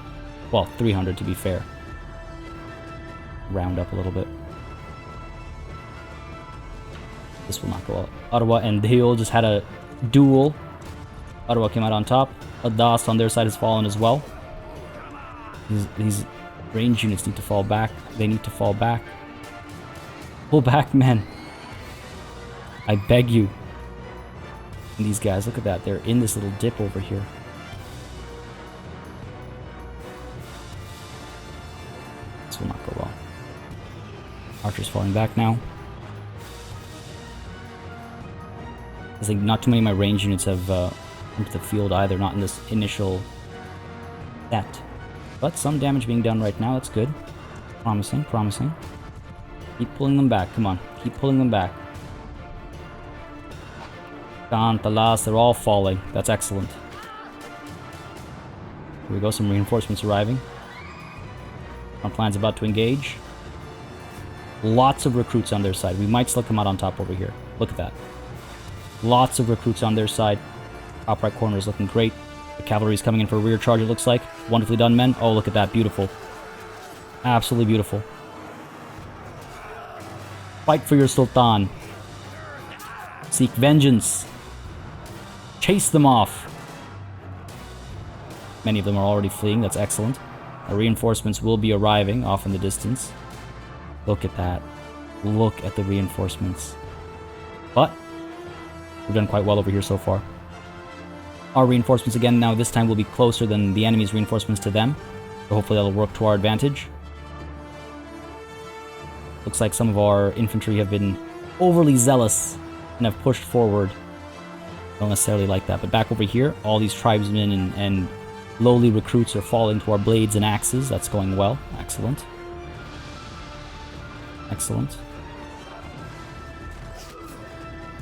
Well, 300 to be fair. Round up a little bit. This will not go well. Ottawa and Deol just had a duel. Ottawa came out on top. Adas on their side has fallen as well. These range units need to fall back. They need to fall back. Pull back, men. I beg you. And these guys, look at that. They're in this little dip over here. This will not go well. Archers falling back now. I think not too many of my range units have come to the field either, not in this initial set. But some damage being done right now, that's good. Promising, promising. Keep pulling them back, come on. Keep pulling them back. Cantalas, they're all falling. That's excellent. Here we go, some reinforcements arriving. Front line's about to engage. Lots of recruits on their side. We might still come out on top over here. Look at that. Lots of recruits on their side. Top right corner is looking great. The cavalry's coming in for a rear charge, it looks like. Wonderfully done, men. Oh, look at that. Beautiful. Absolutely beautiful. Fight for your Sultan. Seek vengeance. Chase them off. Many of them are already fleeing. That's excellent. Our reinforcements will be arriving off in the distance. Look at that. Look at the reinforcements. But we've done quite well over here so far. Our reinforcements again now this time will be closer than the enemy's reinforcements to them. So hopefully that'll work to our advantage. Looks like some of our infantry have been overly zealous and have pushed forward. Don't necessarily like that. But back over here, all these tribesmen and lowly recruits are falling to our blades and axes. That's going well. Excellent. Excellent.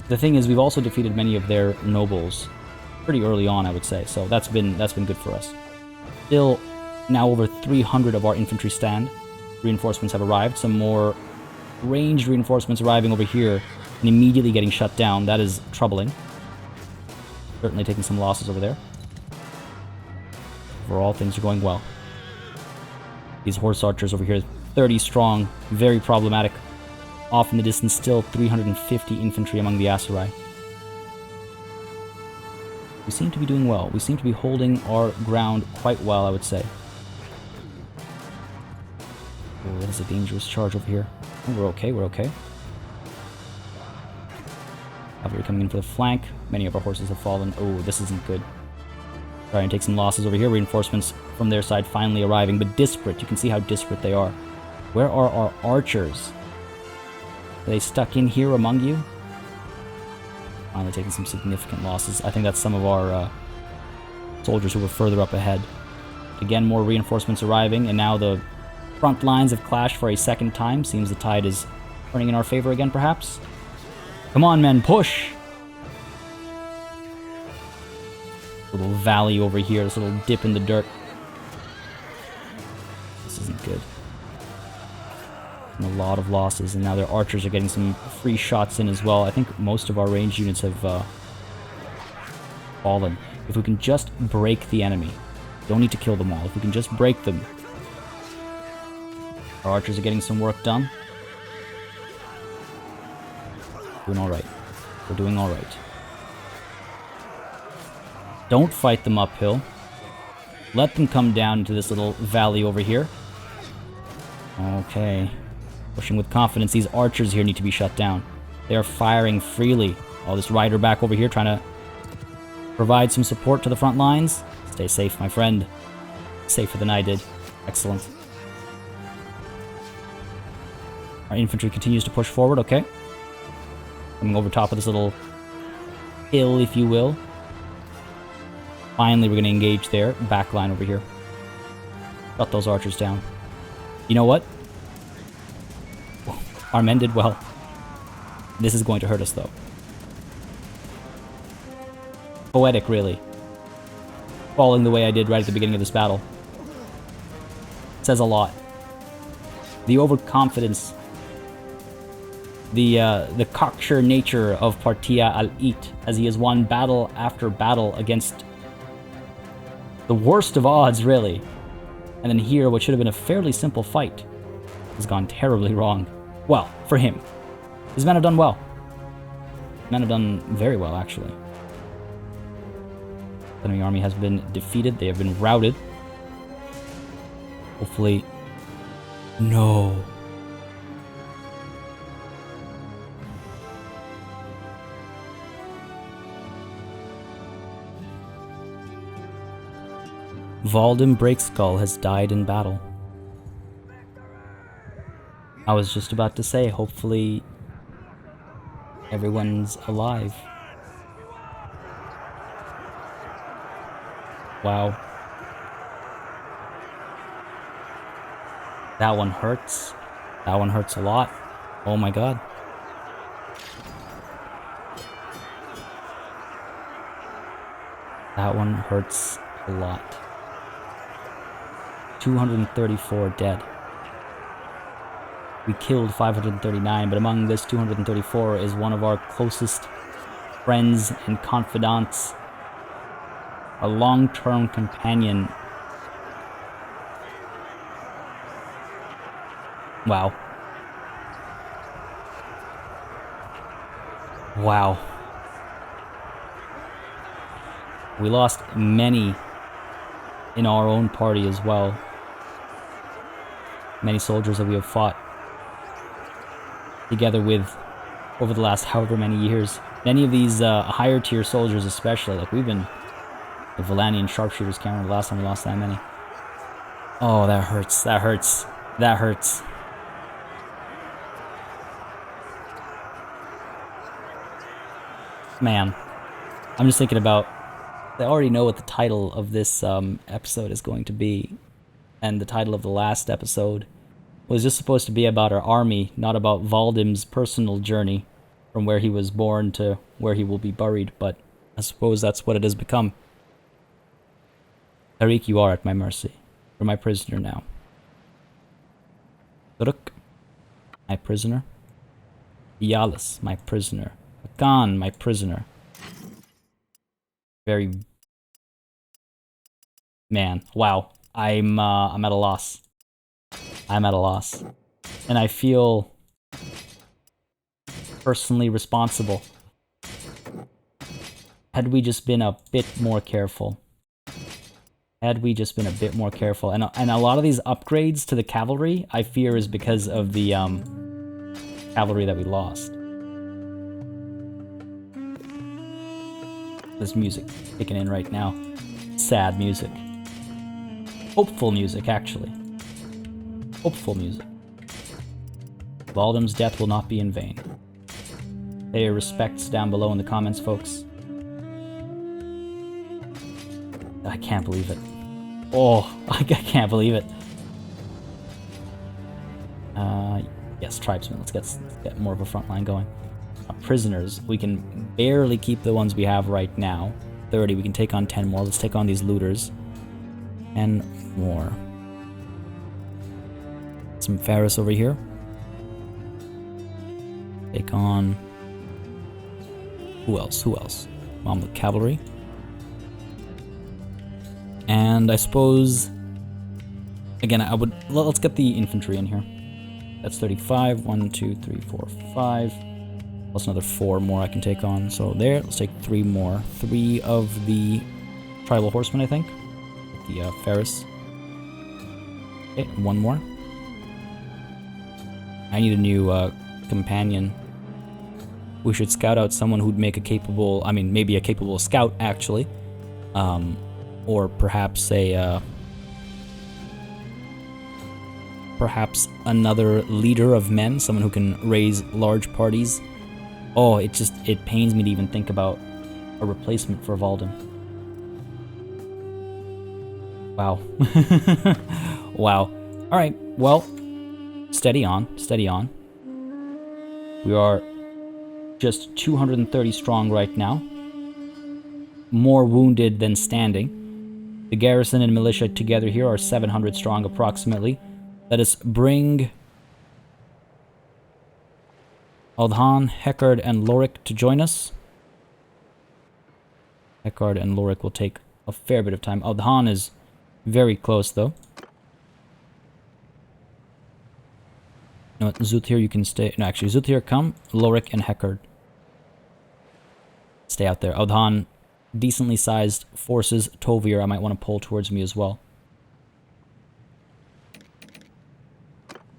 The thing is, we've also defeated many of their nobles pretty early on, I would say. So that's been good for us. Still, now over 300 of our infantry stand. Reinforcements have arrived. Some more ranged reinforcements arriving over here and immediately getting shut down. That is troubling. Certainly taking some losses over there. Overall, things are going well. These horse archers over here, 30 strong, very problematic. Off in the distance, still 350 infantry among the Aserai. We seem to be doing well. We seem to be holding our ground quite well, I would say. Oh, that is a dangerous charge over here. Oh, we're okay, we're okay. Cavalry coming in for the flank. Many of our horses have fallen. Oh, this isn't good. Try and take some losses over here. Reinforcements from their side finally arriving, but disparate. You can see how disparate they are. Where are our archers? Are they stuck in here among you? Finally taking some significant losses. I think that's some of our soldiers who were further up ahead. Again, more reinforcements arriving, and now the front lines have clashed for a second time. Seems the tide is turning in our favor again, perhaps. Come on, men, push! Little valley over here, this little dip in the dirt. This isn't good. And a lot of losses, and now their archers are getting some free shots in as well. I think most of our ranged units have fallen. If we can just break the enemy, don't need to kill them all. If we can just break them, our archers are getting some work done. Doing all right. We're doing all right. Don't fight them uphill. Let them come down into this little valley over here. Okay. Pushing with confidence. These archers here need to be shut down. They are firing freely. All this rider back over here trying to provide some support to the front lines. Stay safe, my friend. Safer than I did. Excellent. Our infantry continues to push forward. Okay. Coming over top of this little hill, if you will. Finally, we're going to engage their backline over here. Got those archers down. You know what? Our men did well. This is going to hurt us, though. Poetic, really. Falling the way I did right at the beginning of this battle. Says a lot. The overconfidence, the cocksure nature of Partia al-It, as he has won battle after battle against the worst of odds, really. And then here, what should have been a fairly simple fight has gone terribly wrong. Well, for him. His men have done well. Men have done very well, actually. The enemy army has been defeated. They have been routed. Hopefully... No. Valdem Breakskull has died in battle. I was just about to say, hopefully everyone's alive. Wow. That one hurts. That one hurts a lot. Oh my god. That one hurts a lot. 234 dead. We killed 539, but among this 234 is one of our closest friends and confidants. A long-term companion. Wow. Wow. We lost many in our own party as well. Many soldiers that we have fought together with over the last however many years. Many of these higher tier soldiers especially, like we've been the Valanian sharpshooters counter the last time we lost that many. Oh, that hurts, that hurts, that hurts. Man, I'm just thinking about, I already know what the title of this episode is going to be, and the title of the last episode was just supposed to be about our army, not about Valdim's personal journey from where he was born to where he will be buried, but I suppose that's what it has become. Tariq, you are at my mercy. You're my prisoner now. Turuk, my prisoner. Yalis, my prisoner. Hakan, my prisoner. Very... Man, wow. I'm at a loss. I'm at a loss. And I feel personally responsible. Had we just been a bit more careful. Had we just been a bit more careful. And a lot of these upgrades to the cavalry, I fear, is because of the cavalry that we lost. This music kicking in right now. Sad music. Hopeful music, actually. Hopeful music. Valdim's death will not be in vain. Pay your respects down below in the comments, folks. I can't believe it. Oh, I can't believe it. Yes, tribesmen. Let's get more of a front line going. Prisoners. We can barely keep the ones we have right now. 30. We can take on 10 more. Let's take on these looters. And more. Some Ferris over here. Take on... Who else? Who else? Mamluk cavalry. And I suppose... Again, let's get the infantry in here. That's 35. 1, 2, 3, 4, 5. Plus another 4 more I can take on. So there, let's take 3 more. 3 of the tribal horsemen, I think. With the Ferris. Okay, 1 more. I need a new companion. We should scout out someone who'd make a capable... I mean, maybe a capable scout, actually. Or perhaps a... perhaps another leader of men. Someone who can raise large parties. Oh, it pains me to even think about a replacement for Valdim. Wow. Wow. Alright, well, steady on, steady on. We are just 230 strong right now. More wounded than standing. The garrison and militia together here are 700 strong approximately. Let us bring Aldhan, Heckard, and Lorik to join us. Heckard and Lorik will take a fair bit of time. Aldhan is very close, though. You know what, Zuthir, you can stay... No, actually, Zuthir, come. Lorik and Heckard. Stay out there. Aldhan, decently sized forces. Tovir, I might want to pull towards me as well.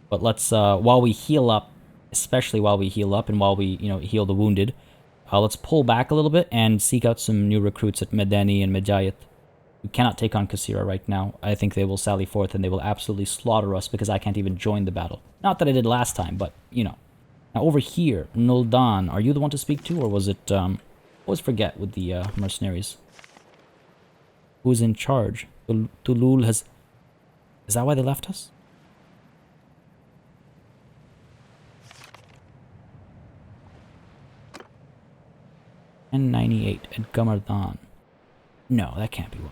But let's, while we heal up, especially while we heal up and while we, you know, heal the wounded, let's pull back a little bit and seek out some new recruits at Medeni and Medjayet. We cannot take on Kasira right now. I think they will sally forth and they will absolutely slaughter us because I can't even join the battle. Not that I did last time, but, you know. Now over here, Nuldan, are you the one to speak to, or was it, always forget with the mercenaries. Who's in charge? Tulul has... Is that why they left us? N98 at Gamardan. No, that can't be one.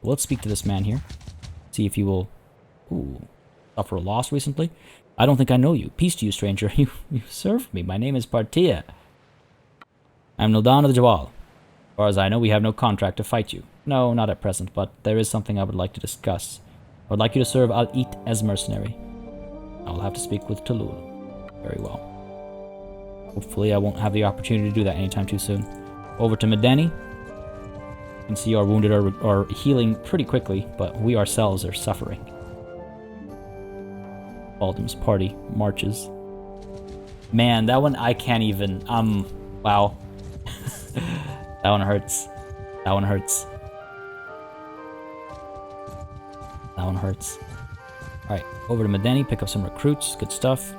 Well, let's speak to this man here. See if he will... Ooh. Suffer a loss recently? I don't think I know you. Peace to you, stranger. You served me. My name is Partia. I'm Nuldan of the Jawal. As far as I know, we have no contract to fight you. No, not at present, but there is something I would like to discuss. I would like you to serve Al-Eat as mercenary. I will have to speak with Tulul. Very well. Hopefully I won't have the opportunity to do that anytime too soon. Over to Medeni. You can see our wounded are healing pretty quickly, but we ourselves are suffering. Baldum's party marches. Man, that one I can't even... wow. That one hurts. That one hurts. That one hurts. Alright, over to Medeni, pick up some recruits. Good stuff.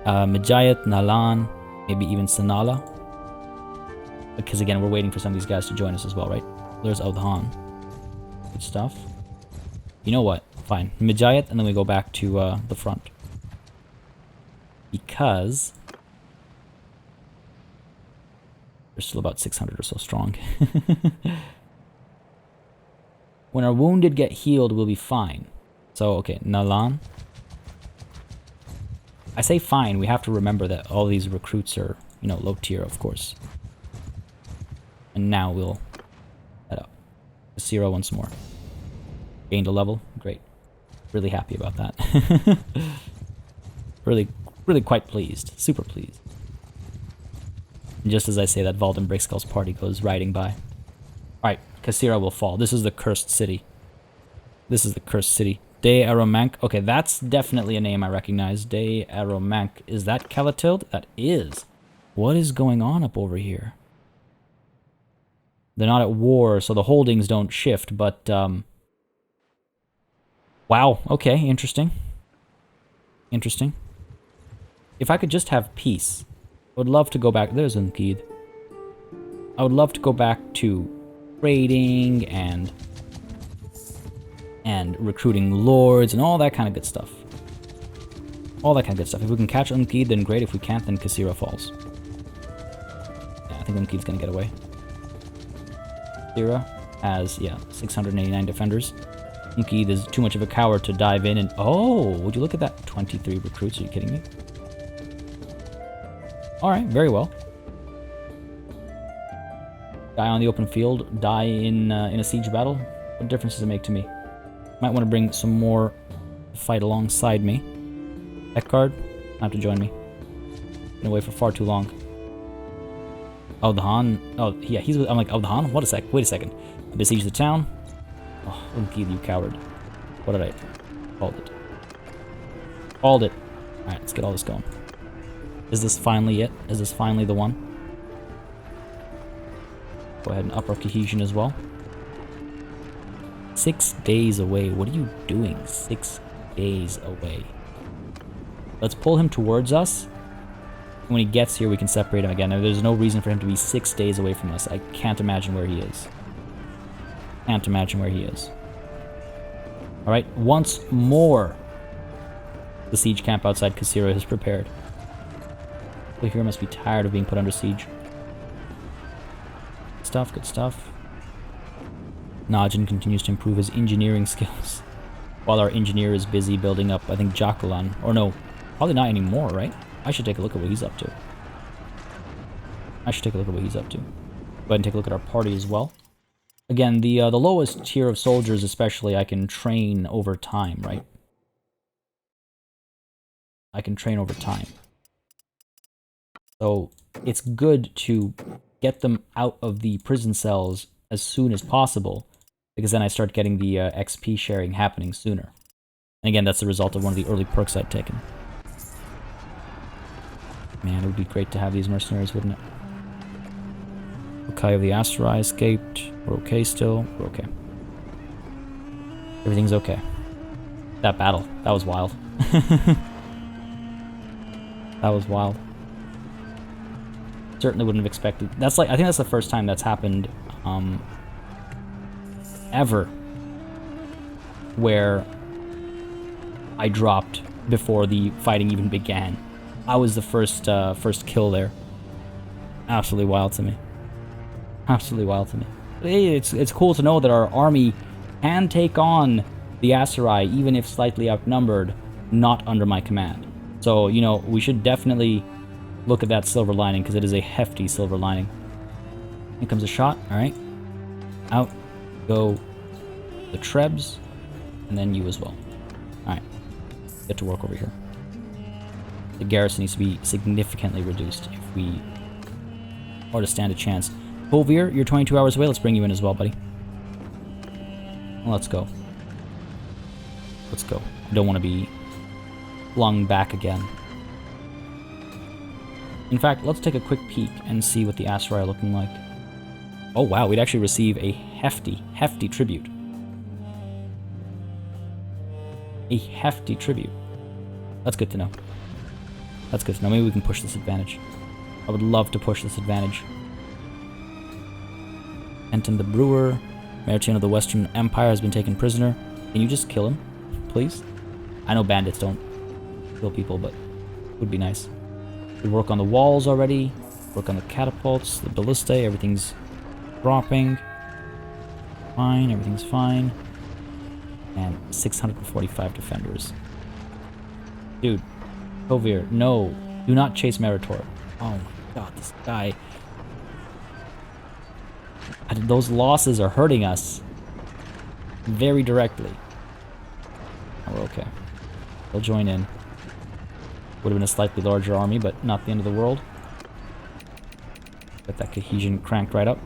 Majayat, Nalan, maybe even Sanala. Because again, we're waiting for some of these guys to join us as well, right? There's Audhan. Good stuff. You know what? Fine. Majayat, and then we go back to the front. Because... we're still about 600 or so strong. When our wounded get healed, we'll be fine. So, okay, Nalan. I say fine, we have to remember that all these recruits are, you know, low tier, of course. And now we'll head up. Asira once more. Gained a level. Great. Really happy about that. really quite pleased. Super pleased. And just as I say that, Valdem Breakskull's party goes riding by. Alright, Kasira will fall. This is the cursed city. This is the cursed city. De Aromank. Okay, that's definitely a name I recognize. De Aromank. Is that Calatild? That is. What is going on up over here? They're not at war, so the holdings don't shift, but, wow, okay, interesting. Interesting. If I could just have peace, I would love to go back... There's Unkid. I would love to go back to trading and recruiting lords and all that kind of good stuff. All that kind of good stuff. If we can catch Unkid, then great. If we can't, then Kasira falls. Yeah, I think Unkid's gonna get away. Kasira has, yeah, 689 defenders. Unkid is too much of a coward to dive in and... Oh, would you look at that? 23 recruits, are you kidding me? Alright, very well. Die on the open field, die in a siege battle. What difference does it make to me? Might want to bring some more to fight alongside me. Ekard, have to join me. Been away for far too long. Oh, the Han. Oh, yeah, he's with... I'm like, oh, the Han? What a sec. Wait a second. I besiege the town. Oh, Unkid, you coward. What did I... Called it. Called it. Alright, let's get all this going. Is this finally it? Is this finally the one? Go ahead and up our cohesion as well. 6 days away. What are you doing? 6 days away. Let's pull him towards us. When he gets here, we can separate him again. Now, there's no reason for him to be 6 days away from us. I can't imagine where he is. Can't imagine where he is. Alright, once more. The siege camp outside Kasira is prepared. The hero must be tired of being put under siege. Good stuff, good stuff. Najin continues to improve his engineering skills. While our engineer is busy building up, I think, Jakulan. Or no, probably not anymore, right? I should take a look at what he's up to. I should take a look at what he's up to. Go ahead and take a look at our party as well. Again, the lowest tier of soldiers especially, I can train over time, right? I can train over time. So, it's good to get them out of the prison cells as soon as possible, because then I start getting the XP sharing happening sooner. And again, that's the result of one of the early perks I'd taken. Man, it would be great to have these mercenaries, wouldn't it? Ukai of the Aserai escaped. We're okay still. We're okay. Everything's okay. That battle, that was wild. That was wild. Certainly wouldn't have expected. That's like, I think that's the first time that's happened ever where I dropped before the fighting even began. I was the first kill there. Absolutely wild to me. Absolutely wild to me. But hey, it's cool to know that our army can take on the Aserai, even if slightly outnumbered, not under my command. So, you know, we should definitely look at that silver lining, because it is a hefty silver lining. Here comes a shot, alright. Out go the Trebs, and then you as well. Alright, get to work over here. The garrison needs to be significantly reduced if we are to stand a chance. Hovir, you're 22 hours away, let's bring you in as well, buddy. Let's go. Let's go. I don't want to be flung back again. In fact, let's take a quick peek and see what the Aserai are looking like. Oh wow, we'd actually receive a hefty, hefty tribute. A hefty tribute. That's good to know. That's good to know. Maybe we can push this advantage. I would love to push this advantage. Enton the Brewer, Maritime of the Western Empire has been taken prisoner. Can you just kill him, please? I know bandits don't kill people, but it would be nice. We work on the walls already. Work on the catapults, the ballistae, everything's dropping. Fine, everything's fine. And 645 defenders. Dude, Hovir, no. Do not chase Meritor. Oh my god, this guy. Those losses are hurting us very directly. Oh, we're okay. They'll join in. Would have been a slightly larger army, but not the end of the world. Got that cohesion cranked right up.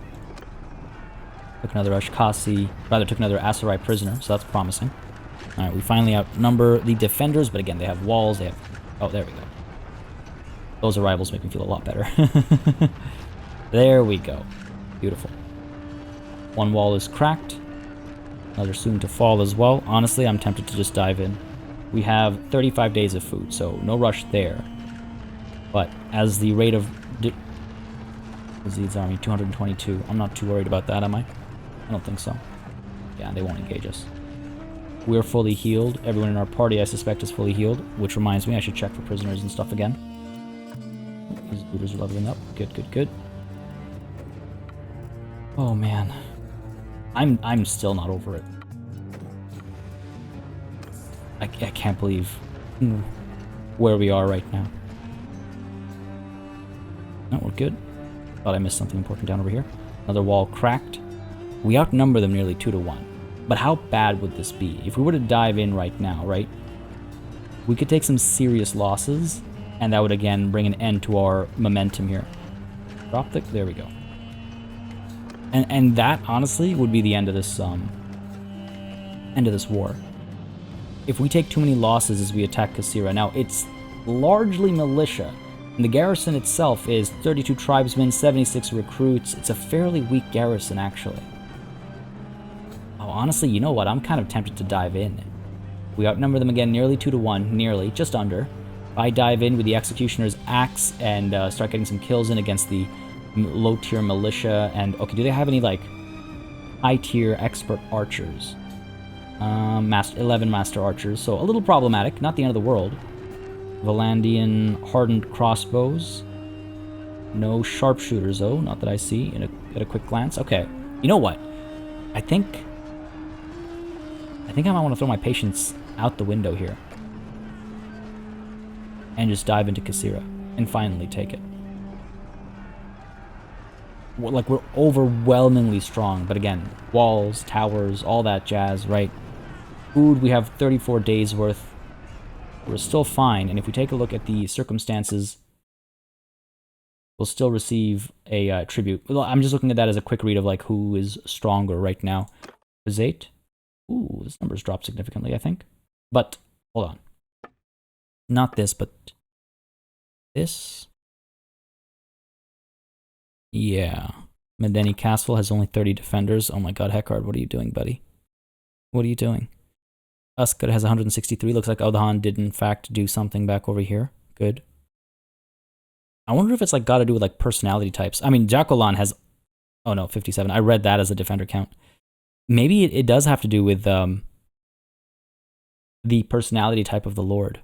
Took another Ashkasi, rather took another Aserai prisoner, so that's promising. Alright, we finally outnumber the defenders, but again, they have walls, they have... Oh, there we go. Those arrivals make me feel a lot better. There we go. Beautiful. One wall is cracked. Another soon to fall as well. Honestly, I'm tempted to just dive in. We have 35 days of food, so no rush there. But as the rate of... Yazid's army, 222. I'm not too worried about that, am I? I don't think so. Yeah, they won't engage us. We're fully healed. Everyone in our party, I suspect, is fully healed. Which reminds me, I should check for prisoners and stuff again. These looters are leveling up. Good, good, good. Oh, man. I'm still not over it. I can't believe where we are right now. No, we're good. Thought I missed something important down over here. Another wall cracked. We outnumber them nearly 2 to 1. But how bad would this be? If we were to dive in right now, right? We could take some serious losses, and that would again bring an end to our momentum here. Drop the... There we go. And that, honestly, would be the end of this war. If we take too many losses as we attack Kasira. Now, it's largely militia. And the garrison itself is 32 tribesmen, 76 recruits. It's a fairly weak garrison, actually. Oh, honestly, you know what? I'm kind of tempted to dive in. We outnumber them again nearly 2 to 1. Nearly. Just under. If I dive in with the Executioner's Axe and start getting some kills in against the low-tier militia. And, okay, do they have any, like, high-tier expert archers? 11 master archers. So, a little problematic. Not the end of the world. Valandian hardened crossbows. No sharpshooters, though. Not that I see at a quick glance. Okay. You know what? I think I might want to throw my patience out the window here. And just dive into Kasira. And finally take it. We're overwhelmingly strong. But again, walls, towers, all that jazz, right? Food, we have 34 days worth. We're still fine, and if we take a look at the circumstances, we'll still receive a tribute. Well, I'm just looking at that as a quick read of like who is stronger right now. Zate. Ooh, this number's dropped significantly, I think. But, hold on. Not this, but this. Yeah. Medeni Castle has only 30 defenders. Oh my god, Heckard, what are you doing, buddy? What are you doing? Uskut has 163. Looks like Odhan did in fact do something back over here. Good. I wonder if it's like got to do with like personality types. I mean, Jacqueline has, oh no, 57. I read that as a defender count. Maybe it does have to do with the personality type of the Lord.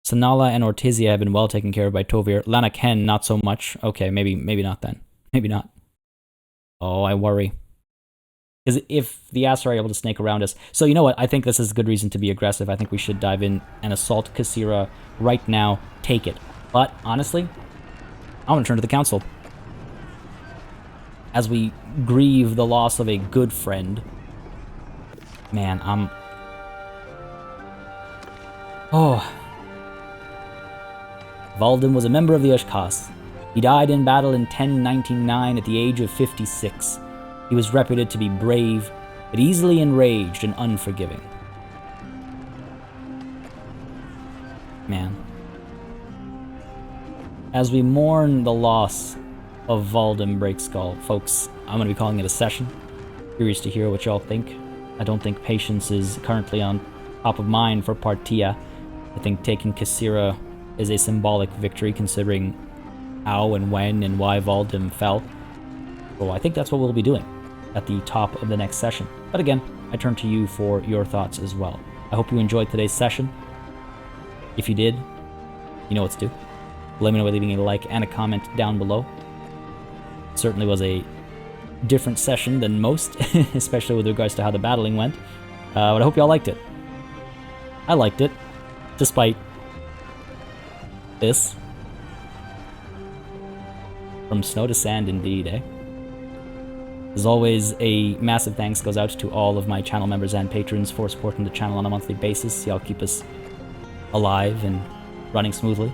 Sanala and Ortizia have been well taken care of by Tovir. Lanaken, not so much. Okay, maybe not then. Maybe not. Oh, I worry. Because if the Aserai are able to snake around us... So you know what? I think this is a good reason to be aggressive. I think we should dive in and assault Kasira right now. Take it. But, honestly, I'm going to turn to the council. As we grieve the loss of a good friend. Man, Oh... Valdem was a member of the Ushkas. He died in battle in 1099 at the age of 56. He was reputed to be brave, but easily enraged and unforgiving. Man. As we mourn the loss of Valdem Breakskull, folks, I'm going to be calling it a session. Curious to hear what y'all think. I don't think patience is currently on top of mind for Partia. I think taking Kasira is a symbolic victory considering how and when and why Valdem fell. So I think that's what we'll be doing at the top of the next session. But again, I turn to you for your thoughts as well. I hope you enjoyed today's session. If you did, you know what to do. Let me know by leaving a like and a comment down below. It certainly was a different session than most, especially with regards to how the battling went. But I hope y'all liked it. I liked it, despite this. From snow to sand indeed, eh? As always, a massive thanks goes out to all of my channel members and patrons for supporting the channel on a monthly basis. Y'all keep us alive and running smoothly.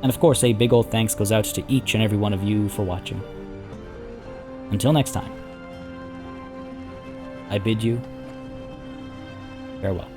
And of course, a big old thanks goes out to each and every one of you for watching. Until next time, I bid you farewell.